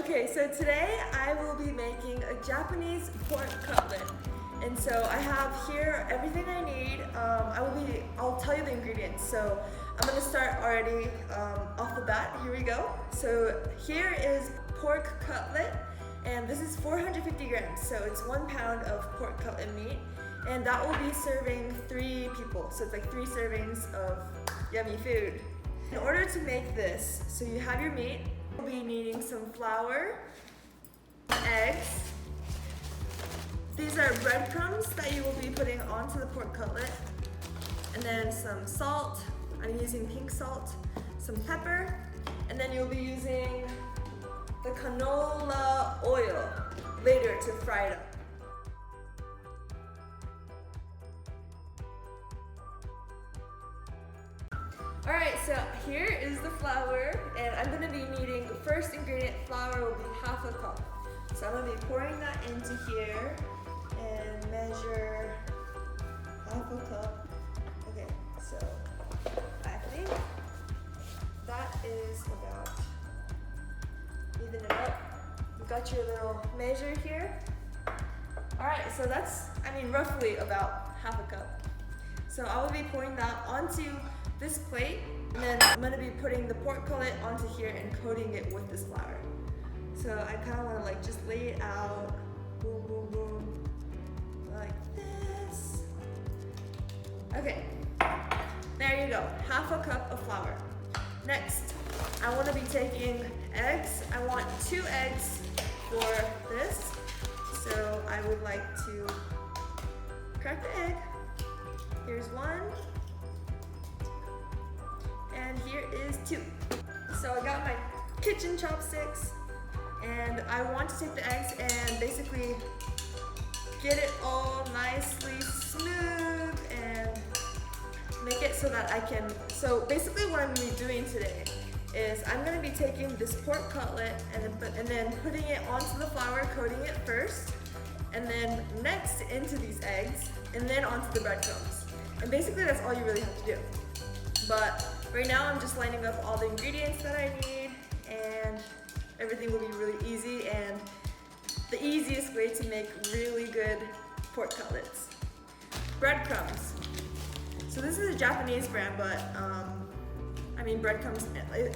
Okay, so today I will be making a Japanese pork cutlet. And so I have here everything I need. I'll tell you the ingredients. So I'm gonna start already off the bat. Here we go. So here is pork cutlet, and this is 450 grams. So it's 1 pound of pork cutlet meat, and that will be serving 3 people. So it's like 3 servings of yummy food. In order to make this, so you have your meat, you'll be needing some flour, eggs. These are breadcrumbs that you will be putting onto the pork cutlet, and then some salt. I'm using pink salt, some pepper, and then you'll be using the canola oil later to fry it up. Alright, so here is the flour, and I'm going to be needing the first ingredient. Flour will be 1/2 cup. So I'm going to be pouring that into here and measure 1/2 cup. Okay, so I think that is about, even it up. You've got your little measure here. Alright, so that's, roughly about 1/2 cup. So I will be pouring that onto this plate, and then I'm going to be putting the pork cutlet onto here and coating it with this flour. So I kind of want to just lay it out, boom, boom, boom, like this. Okay, there you go, 1/2 cup of flour. Next, I want to be taking eggs. I want 2 eggs for this. So I would like to crack the egg. Here's 1. And here is 2. So I got my kitchen chopsticks, and I want to take the eggs and basically get it all nicely smooth and make it so that I can, so basically what I'm going to be doing today is I'm going to be taking this pork cutlet and then putting it onto the flour, coating it first, and then next into these eggs, and then onto the breadcrumbs. And basically that's all you really have to do. But right now I'm just lining up all the ingredients that I need, and everything will be really easy and the easiest way to make really good pork cutlets. Breadcrumbs. So this is a Japanese brand, but breadcrumbs,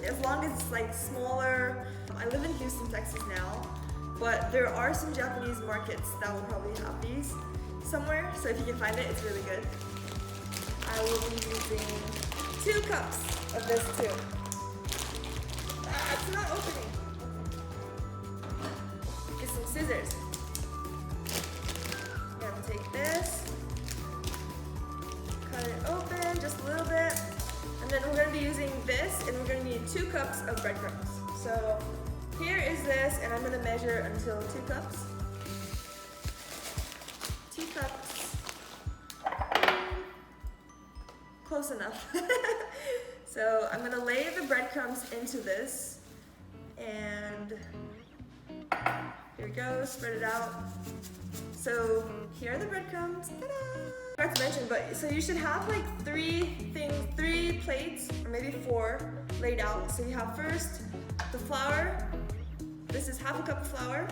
as long as it's smaller. I live in Houston, Texas now, but there are some Japanese markets that will probably have these somewhere. So if you can find it, it's really good. I will be using 2 cups of this too. It's not opening. Get some scissors. I'm gonna take this, cut it open just a little bit, and then we're gonna be using this, and we're gonna need 2 cups of breadcrumbs. So here is this, and I'm gonna measure until 2 cups. 2 cups. Close enough. So I'm gonna lay the breadcrumbs into this, and here we go, spread it out. So here are the breadcrumbs. Ta-da! I forgot to mention, but so you should have 3 plates, or maybe 4 laid out. So you have first the flour. This is 1/2 cup of flour.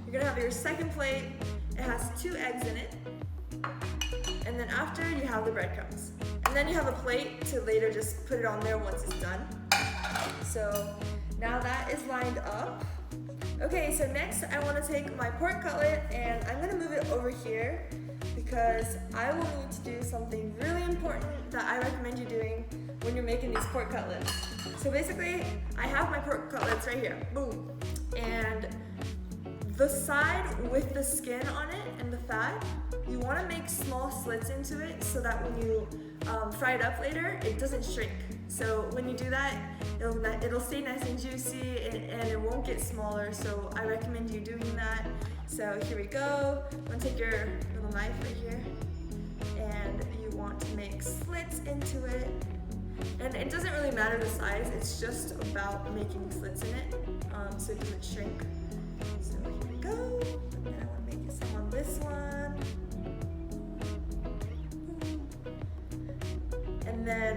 You're gonna have your second plate. It has 2 eggs in it. And then after, you have the breadcrumbs. And then you have a plate to later just put it on there once it's done. So now that is lined up. Okay, so next I want to take my pork cutlet, and I'm going to move it over here because I will need to do something really important that I recommend you doing when you're making these pork cutlets. So basically, I have my pork cutlets right here, boom. And the side with the skin on it and the fat, you want to make small slits into it so that when you fry it up later, it doesn't shrink. So when you do that, it'll stay nice and juicy, and it won't get smaller. So I recommend you doing that. So here we go. I'm gonna take your little knife right here, and you want to make slits into it. And it doesn't really matter the size, it's just about making slits in it so it doesn't shrink. So here we go. And then I want to make some on this one. And then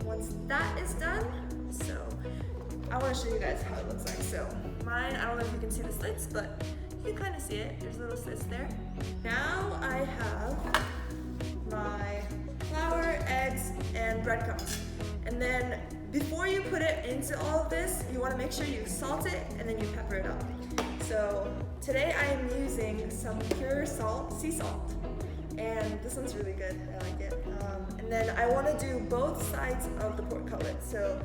once that is done, so I want to show you guys how it looks like. So mine, I don't know if you can see the slits, but you can kind of see it. There's little slits there. Now I have my flour, eggs, and breadcrumbs. And then before you put it into all of this, you want to make sure you salt it and then you pepper it up. So today I am using some pure salt, sea salt. And this one's really good, I like it. And then I want to do both sides of the pork cutlet. So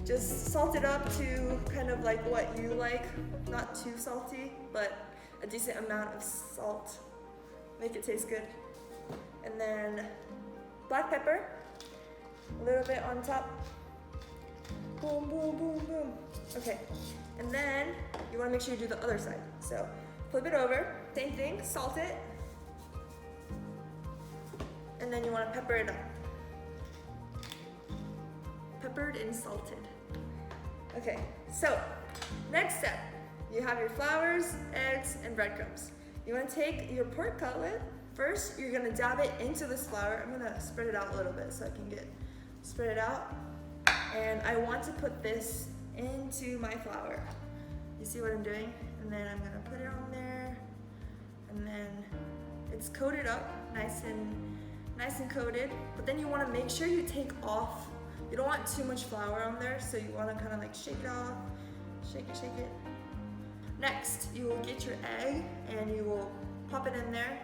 just salt it up to kind of like what you like, not too salty, but a decent amount of salt. Make it taste good. And then black pepper, a little bit on top. Boom, boom, boom, boom. Okay, and then you want to make sure you do the other side. So flip it over, same thing, salt it. And then you want to pepper it up. Peppered and salted. Okay, so next step, you have your flours, eggs, and breadcrumbs. You want to take your pork cutlet. First, you're gonna dab it into this flour. I'm gonna spread it out a little bit so I can spread it out. And I want to put this into my flour. You see what I'm doing? And then I'm gonna put it on there. And then it's coated up, nice and coated. But then you wanna make sure you take off. You don't want too much flour on there, so you wanna kinda like shake it off. Shake it. Next, you will get your egg and you will pop it in there.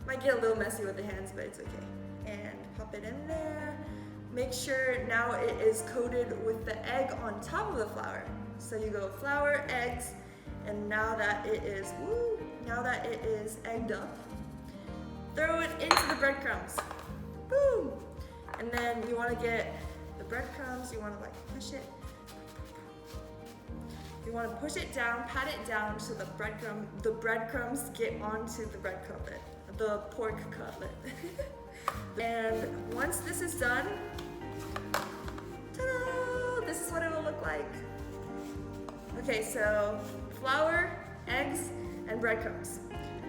Might get a little messy with the hands, but it's okay. And pop it in there. Make sure now it is coated with the egg on top of the flour. So you go flour, eggs, and now that it is egged up, throw it into the breadcrumbs. Boom! And then you want to get the breadcrumbs, you want to like push it. You want to push it down, pat it down so the breadcrumbs get onto the bread cutlet, the pork cutlet. And once this is done, ta-da! This is what it will look like. Okay, so flour, eggs, and breadcrumbs.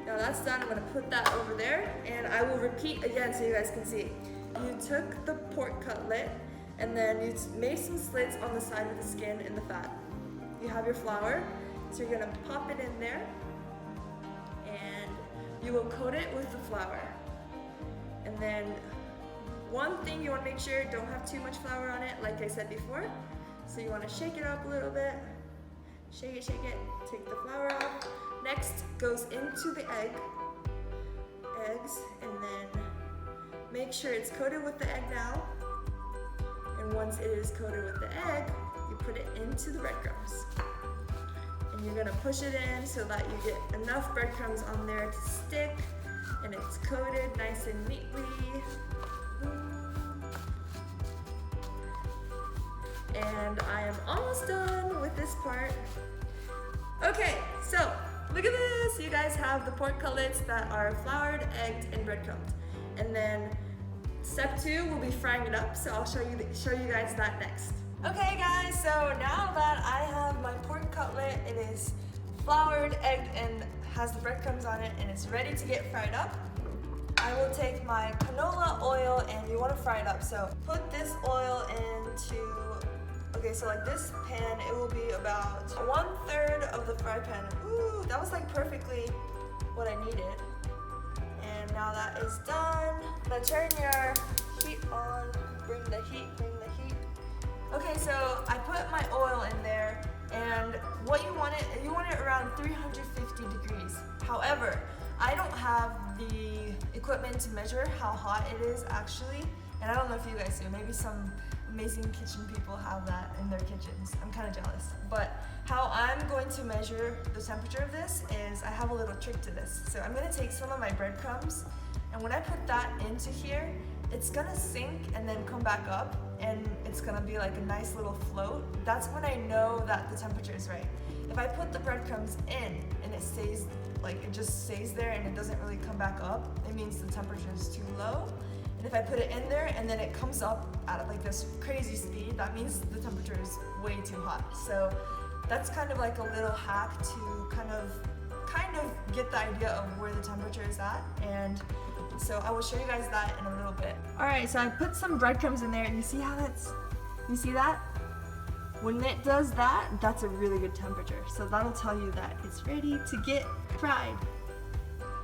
Now that's done, I'm gonna put that over there, and I will repeat again so you guys can see. You took the pork cutlet, and then you made some slits on the side of the skin and the fat. You have your flour, so you're gonna pop it in there, and you will coat it with the flour. And then one thing you wanna make sure, don't have too much flour on it, like I said before. So you wanna shake it up a little bit, shake it, take the flour off. Next goes into the eggs, and then make sure it's coated with the egg now. And once it is coated with the egg, you put it into the breadcrumbs. And you're gonna push it in so that you get enough breadcrumbs on there to stick, and it's coated nice and neatly. And I am almost done with this part. Okay, so look at this. You guys have the pork cutlets that are floured, egged, and breadcrumbed. And then step 2 will be frying it up, so I'll show you guys that next. Okay guys, so now that I have my pork cutlet, it is floured, egged, and has the breadcrumbs on it, and it's ready to get fried up. I will take my canola oil, and you want to fry it up. So put this oil into, okay, so like this pan, it will be about 1/3 of the fry pan. Ooh, that was like perfectly what I needed. And now that is done, now turn your heat on, bring the heat. Okay, so I put my oil in there, and what you want it around 350 degrees. However, I don't have the equipment to measure how hot it is actually, and I don't know if you guys do. Maybe some amazing kitchen people have that in their kitchens. I'm kind of jealous. But how I'm going to measure the temperature of this is I have a little trick to this. So I'm going to take some of my breadcrumbs, and when I put that into here, it's gonna sink and then come back up, and it's gonna be like a nice little float. That's when I know that the temperature is right. If I put the breadcrumbs in and it stays, like it just stays there and it doesn't really come back up, it means the temperature is too low. And if I put it in there and then it comes up at like this crazy speed, that means the temperature is way too hot. So that's kind of like a little hack to kind of get the idea of where the temperature is at. And so I will show you guys that in a little bit. All right, so I put some breadcrumbs in there, and you see that? When it does that, that's a really good temperature. So that'll tell you that it's ready to get fried.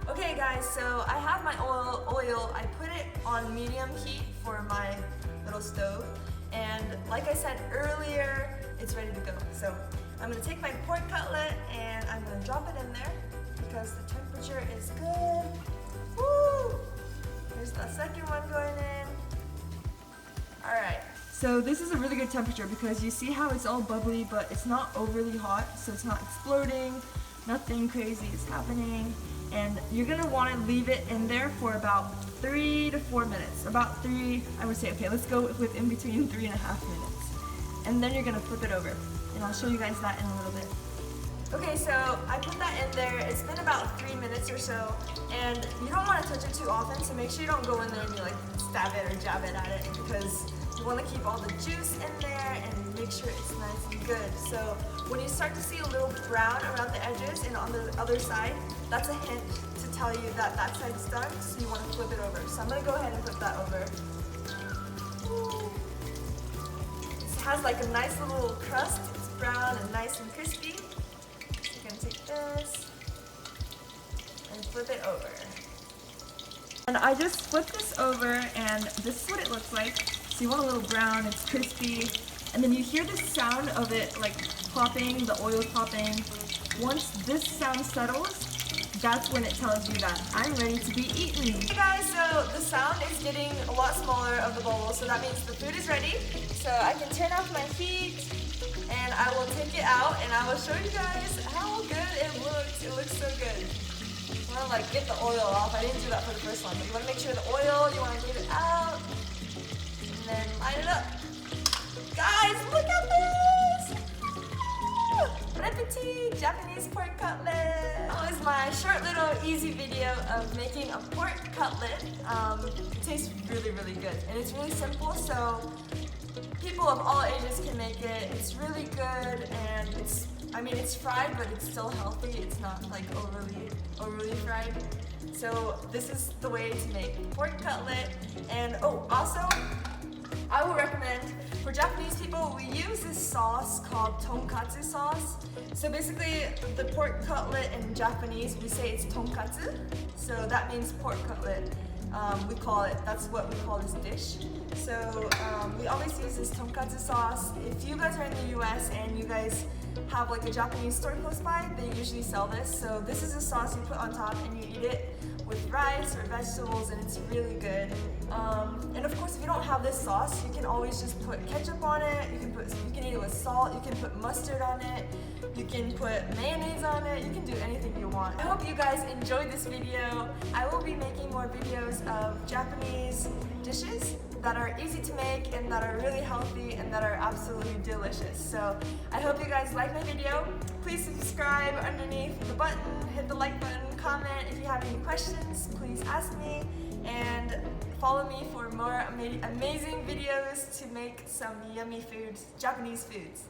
Okay guys, so I have my oil. I put it on medium heat for my little stove. And like I said earlier, it's ready to go. So I'm gonna take my pork cutlet and I'm gonna drop it in there because the temperature is good. Woo! Here's the second one going in. All right. So this is a really good temperature because you see how it's all bubbly, but it's not overly hot, so it's not exploding. Nothing crazy is happening. And you're gonna wanna leave it in there for about 3 to 4 minutes. About 3, I would say, okay, let's go with in between 3.5 minutes. And then you're gonna flip it over. And I'll show you guys that in a little bit. Okay, so I put that in there. It's been about 3 minutes or so. And you don't wanna touch it too often, so make sure you don't go in there and you like stab it or jab it at it because you wanna keep all the juice in there and make sure it's nice and good. So when you start to see a little brown around the edges and on the other side, that's a hint to tell you that that side's done, so you want to flip it over. So I'm going to go ahead and flip that over. Ooh. It has like a nice little crust. It's brown and nice and crispy. So you're going to take this and flip it over. And I just flipped this over and this is what it looks like. So you want a little brown, it's crispy. And then you hear the sound of it like popping, the oil popping. Once this sound settles, that's when it tells you that I'm ready to be eaten. Hey guys, so the sound is getting a lot smaller of the bubble, so that means the food is ready. So I can turn off my heat and I will take it out and I will show you guys how good it looks. It looks so good. You want to like get the oil off. I didn't do that for the first one, but you want to make sure the oil, you want to get it out and then line it up. Guys, look at this! Bon appetit! Japanese pork cutlet! That was my short little easy video of making a pork cutlet. It tastes really, really good. And it's really simple, so people of all ages can make it. It's really good and it's fried, but it's still healthy. It's not like overly fried. So this is the way to make pork cutlet. And also, I will recommend, for Japanese people, we use this sauce called tonkatsu sauce. So basically, the pork cutlet in Japanese, we say it's tonkatsu. So that means pork cutlet. That's what we call this dish. So we always use this tonkatsu sauce. If you guys are in the US and you guys have like a Japanese store close by, they usually sell this. So this is a sauce you put on top and you eat it with rice or vegetables and it's really good. And of course if you don't have this sauce, you can always just put ketchup on it, you can eat it with salt, you can put mustard on it, you can put mayonnaise on it, you can do anything you want. I hope you guys enjoyed this video. I will be making more videos of Japanese dishes that are easy to make and that are really healthy and that are absolutely delicious. So I hope you guys like my video. Please subscribe underneath the button, hit the like button, comment if you have any questions, please ask me, and follow me for more amazing videos to make some yummy foods, Japanese foods.